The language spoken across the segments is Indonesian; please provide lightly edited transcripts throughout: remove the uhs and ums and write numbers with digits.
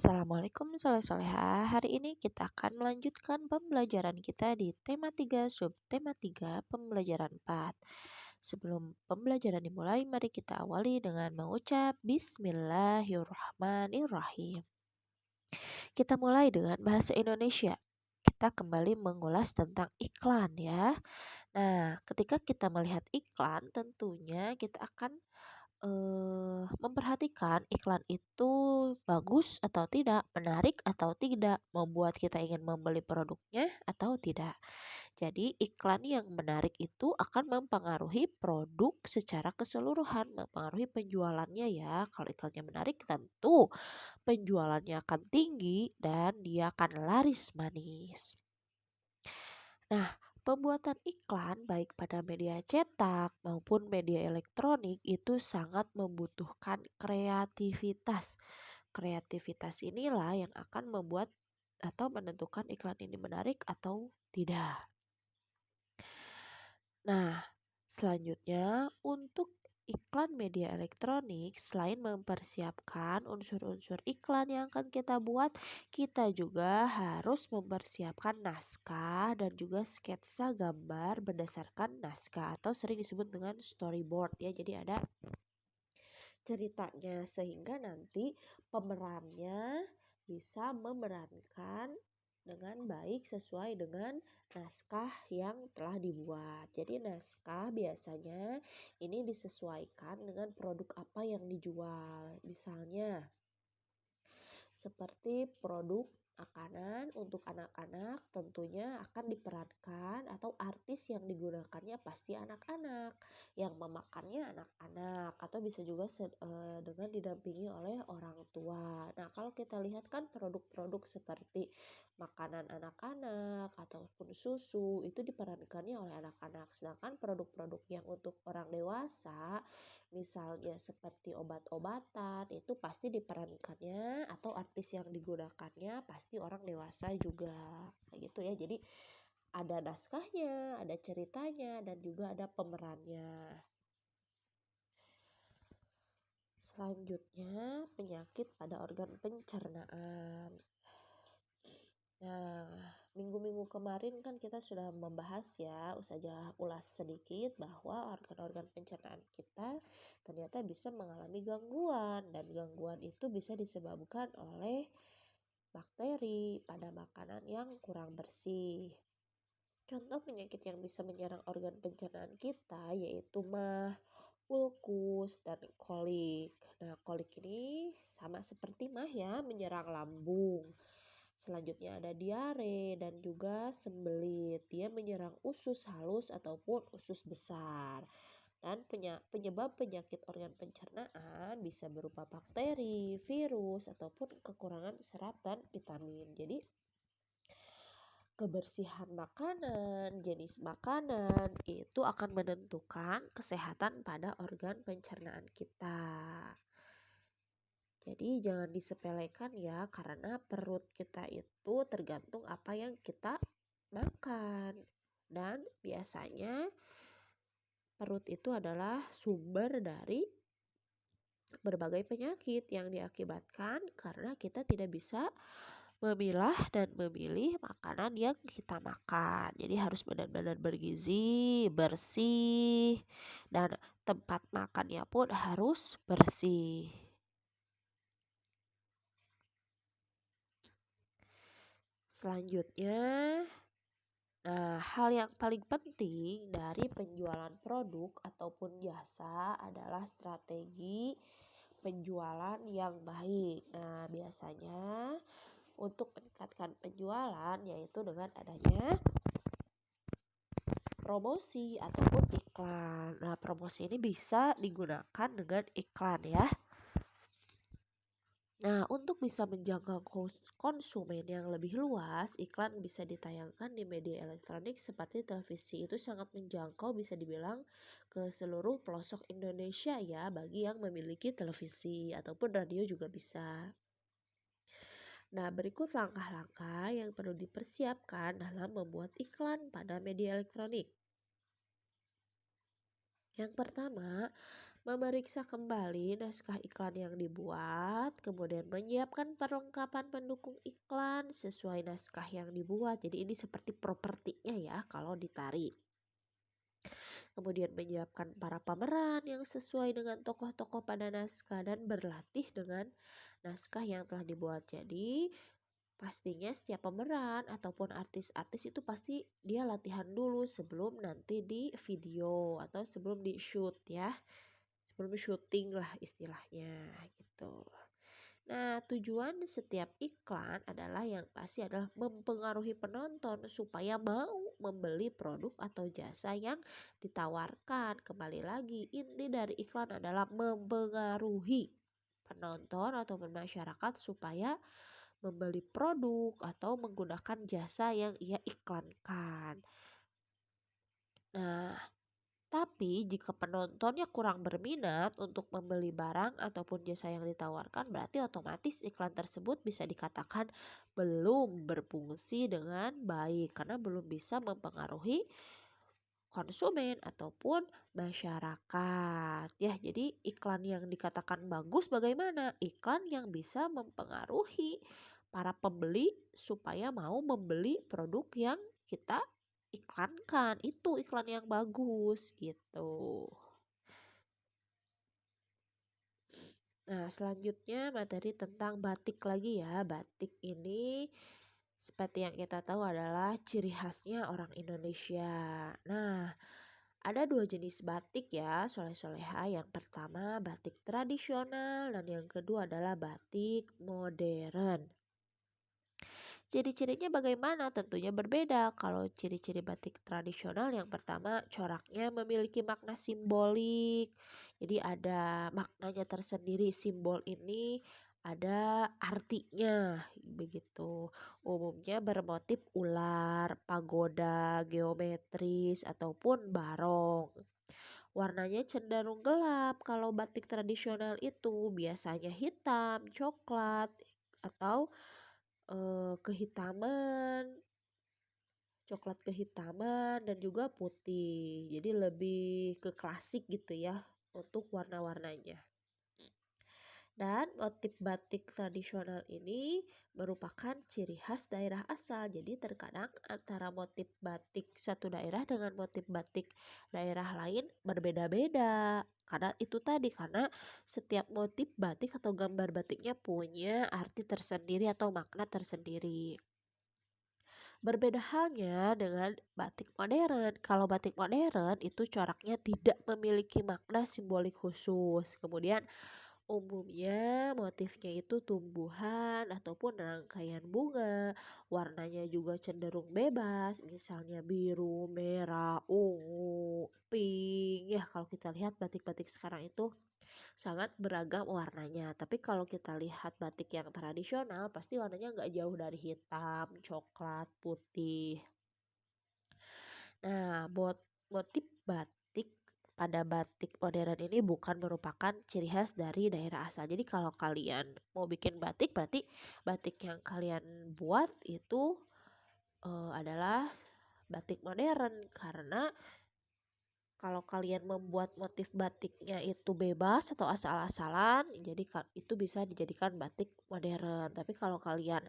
Assalamualaikum Soleh-Soleha. Hari ini kita akan melanjutkan pembelajaran kita di tema 3 subtema 3 pembelajaran 4. Sebelum pembelajaran dimulai, mari kita awali dengan mengucap Bismillahirrahmanirrahim. Kita mulai dengan bahasa Indonesia. Kita kembali mengulas tentang iklan ya. Nah, ketika kita melihat iklan, tentunya kita akan memperhatikan iklan itu bagus atau tidak, menarik atau tidak, membuat kita ingin membeli produknya atau tidak. Jadi iklan yang menarik itu akan mempengaruhi produk secara keseluruhan, mempengaruhi penjualannya ya. Kalau iklannya menarik tentu penjualannya akan tinggi dan dia akan laris manis. Nah, pembuatan iklan baik pada media cetak maupun media elektronik itu sangat membutuhkan kreativitas. Kreativitas inilah yang akan membuat atau menentukan iklan ini menarik atau tidak. Nah, selanjutnya untuk iklan media elektronik, selain mempersiapkan unsur-unsur iklan yang akan kita buat, kita juga harus mempersiapkan naskah dan juga sketsa gambar berdasarkan naskah atau sering disebut dengan storyboard ya. Jadi ada ceritanya sehingga nanti pemerannya bisa memerankan dengan baik sesuai dengan naskah yang telah dibuat. Jadi naskah biasanya ini disesuaikan dengan produk apa yang dijual. Misalnya seperti produk makanan untuk anak-anak tentunya akan diperankan atau artis yang digunakannya pasti anak-anak, yang memakannya anak-anak atau bisa juga dengan didampingi oleh orang tua. Nah, kalau kita lihat kan produk-produk seperti makanan anak-anak ataupun susu itu diperankannya oleh anak-anak. Sedangkan produk-produk yang untuk orang dewasa misalnya seperti obat-obatan itu pasti diperankannya atau artis yang digunakannya pasti orang dewasa juga kayak gitu ya. Jadi ada naskahnya, ada ceritanya dan juga ada pemerannya. Selanjutnya penyakit pada organ pencernaan. Nah, minggu-minggu kemarin kan kita sudah membahas ya, saja ulas sedikit bahwa organ-organ pencernaan kita ternyata bisa mengalami gangguan dan gangguan itu bisa disebabkan oleh bakteri pada makanan yang kurang bersih. Contoh penyakit yang bisa menyerang organ pencernaan kita yaitu mah, ulkus, dan kolik. Nah, kolik ini sama seperti mah ya, menyerang lambung. Selanjutnya ada diare dan juga sembelit. Dia menyerang usus halus ataupun usus besar. Dan penyebab penyakit organ pencernaan bisa berupa bakteri, virus, ataupun kekurangan serat dan vitamin. Jadi kebersihan makanan, jenis makanan itu akan menentukan kesehatan pada organ pencernaan kita. Jadi jangan disepelekan ya, karena perut kita itu tergantung apa yang kita makan. Dan biasanya perut itu adalah sumber dari berbagai penyakit yang diakibatkan karena kita tidak bisa memilah dan memilih makanan yang kita makan. Jadi harus benar-benar bergizi, bersih, dan tempat makannya pun harus bersih. Selanjutnya, nah hal yang paling penting dari penjualan produk ataupun jasa adalah strategi penjualan yang baik. Nah, biasanya untuk meningkatkan penjualan yaitu dengan adanya promosi ataupun iklan. Nah, promosi ini bisa digunakan dengan iklan ya. Nah, untuk bisa menjangkau konsumen yang lebih luas, iklan bisa ditayangkan di media elektronik seperti televisi. Itu sangat menjangkau, bisa dibilang ke seluruh pelosok Indonesia ya, bagi yang memiliki televisi ataupun radio juga bisa. Nah, berikut langkah-langkah yang perlu dipersiapkan dalam membuat iklan pada media elektronik. Yang pertama, Memeriksa kembali naskah iklan yang dibuat, kemudian menyiapkan perlengkapan pendukung iklan sesuai naskah yang dibuat. Jadi ini seperti propertinya ya kalau ditarik. Kemudian menyiapkan para pemeran yang sesuai dengan tokoh-tokoh pada naskah dan berlatih dengan naskah yang telah dibuat. Jadi pastinya setiap pemeran ataupun artis-artis itu pasti dia latihan dulu sebelum nanti di video atau sebelum di shoot ya. Sebelum syuting lah istilahnya gitu. Nah, tujuan setiap iklan adalah yang pasti adalah mempengaruhi penonton supaya mau membeli produk atau jasa yang ditawarkan. Kembali lagi, inti dari iklan adalah mempengaruhi penonton ataupun masyarakat supaya membeli produk atau menggunakan jasa yang ia iklankan. Nah, tapi jika penontonnya kurang berminat untuk membeli barang ataupun jasa yang ditawarkan, berarti otomatis iklan tersebut bisa dikatakan belum berfungsi dengan baik karena belum bisa mempengaruhi konsumen ataupun masyarakat. Ya, jadi iklan yang dikatakan bagus bagaimana? Iklan yang bisa mempengaruhi para pembeli supaya mau membeli produk yang kita iklankan. Itu iklan yang bagus gitu. Nah, selanjutnya materi tentang batik lagi ya. Batik ini seperti yang kita tahu adalah ciri khasnya orang Indonesia. Nah, ada dua jenis batik ya, soleh-soleha. Yang pertama batik tradisional dan yang kedua adalah batik modern. Ciri-cirinya bagaimana? Tentunya berbeda. Kalau ciri-ciri batik tradisional yang pertama coraknya memiliki makna simbolik. Jadi ada maknanya tersendiri. Simbol ini ada artinya begitu. Umumnya bermotif ular, pagoda, geometris ataupun barong. Warnanya cenderung gelap. Kalau batik tradisional itu biasanya hitam, coklat atau kehitaman, coklat kehitaman dan juga putih. Jadi lebih ke klasik gitu ya untuk warna-warnanya. Dan motif batik tradisional ini merupakan ciri khas daerah asal. Jadi terkadang antara motif batik satu daerah dengan motif batik daerah lain berbeda-beda. Karena itu tadi, karena setiap motif batik atau gambar batiknya punya arti tersendiri atau makna tersendiri. Berbeda halnya dengan batik modern. Kalau batik modern itu coraknya tidak memiliki makna simbolik khusus. Kemudian umumnya motifnya itu tumbuhan ataupun rangkaian bunga. Warnanya juga cenderung bebas, misalnya biru, merah, ungu, pink. Ya, kalau kita lihat batik-batik sekarang itu sangat beragam warnanya. Tapi kalau kita lihat batik yang tradisional, pasti warnanya nggak jauh dari hitam, coklat, putih. Nah, motif batik pada batik modern ini bukan merupakan ciri khas dari daerah asal. Jadi kalau kalian mau bikin batik, berarti batik yang kalian buat itu adalah batik modern karena kalau kalian membuat motif batiknya itu bebas atau asal-asalan, jadi itu bisa dijadikan batik modern. Tapi kalau kalian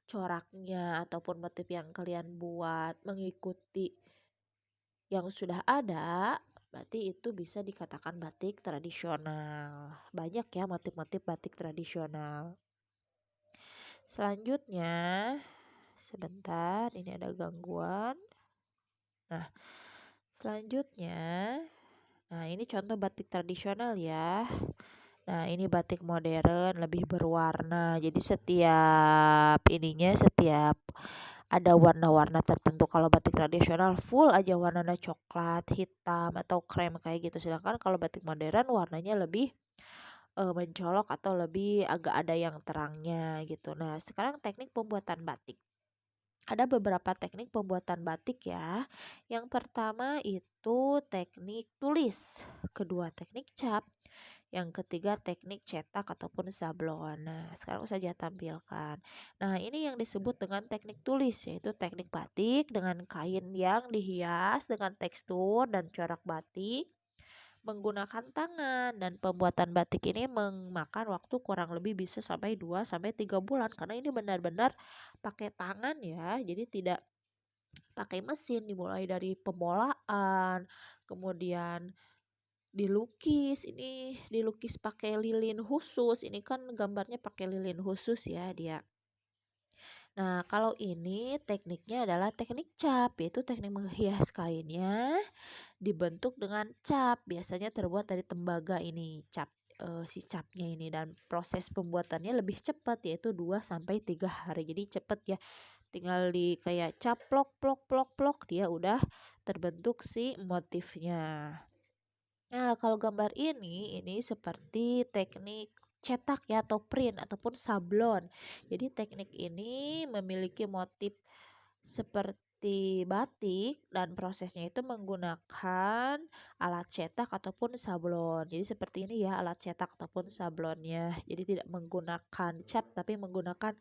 coraknya ataupun motif yang kalian buat mengikuti yang sudah ada, berarti itu bisa dikatakan batik tradisional. Banyak ya motif-motif batik tradisional. Selanjutnya, sebentar, ini ada gangguan. Nah, selanjutnya, nah ini contoh batik tradisional ya. Nah, ini batik modern lebih berwarna. Jadi setiap ada warna-warna tertentu. Kalau batik tradisional full aja warnanya coklat, hitam atau krem kayak gitu. Sedangkan kalau batik modern warnanya lebih mencolok atau lebih agak ada yang terangnya gitu. Nah, sekarang teknik pembuatan batik. Ada beberapa teknik pembuatan batik ya. Yang pertama itu teknik tulis, kedua teknik cap, yang ketiga teknik cetak ataupun sablon. Nah, sekarang saja tampilkan. Nah, ini yang disebut dengan teknik tulis, yaitu teknik batik dengan kain yang dihias dengan tekstur dan corak batik menggunakan tangan, dan pembuatan batik ini memakan waktu kurang lebih bisa sampai 2 sampai 3 bulan karena ini benar-benar pakai tangan ya. Jadi tidak pakai mesin, dimulai dari pemolaan, kemudian dilukis, ini dilukis pakai lilin khusus, ini kan gambarnya pakai lilin khusus ya dia. Nah, kalau ini tekniknya adalah teknik cap, yaitu teknik menghias kainnya dibentuk dengan cap, biasanya terbuat dari tembaga ini, cap si capnya ini, dan proses pembuatannya lebih cepat yaitu 2 sampai 3 hari. Jadi cepet ya, tinggal di kayak caplok plok plok plok dia udah terbentuk si motifnya. Nah, kalau gambar ini seperti teknik cetak ya atau print ataupun sablon. Jadi teknik ini memiliki motif seperti batik dan prosesnya itu menggunakan alat cetak ataupun sablon. Jadi seperti ini ya alat cetak ataupun sablonnya. Jadi tidak menggunakan cat tapi menggunakan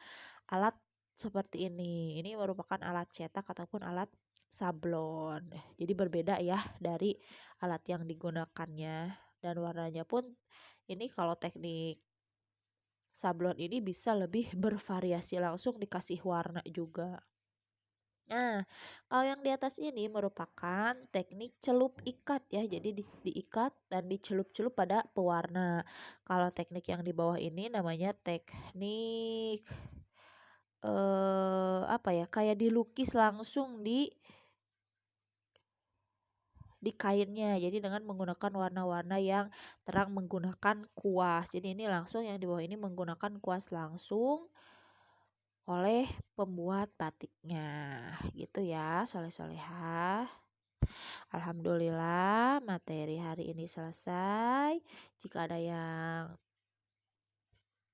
alat seperti ini. Ini merupakan alat cetak ataupun alat sablon. Jadi berbeda ya dari alat yang digunakannya, dan warnanya pun ini kalau teknik sablon ini bisa lebih bervariasi langsung dikasih warna juga. Nah, kalau yang di atas ini merupakan teknik celup ikat ya. Jadi diikat dan dicelup-celup pada pewarna. Kalau teknik yang di bawah ini namanya teknik apa ya? Kayak dilukis langsung di kainnya. Jadi dengan menggunakan warna-warna yang terang menggunakan kuas. Jadi ini langsung yang di bawah ini menggunakan kuas langsung oleh pembuat batiknya. Gitu ya, soleh-solehah. Alhamdulillah materi hari ini selesai. Jika ada yang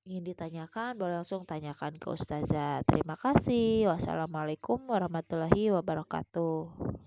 ingin ditanyakan, boleh langsung tanyakan ke Ustazah. Terima kasih. Wassalamualaikum warahmatullahi wabarakatuh.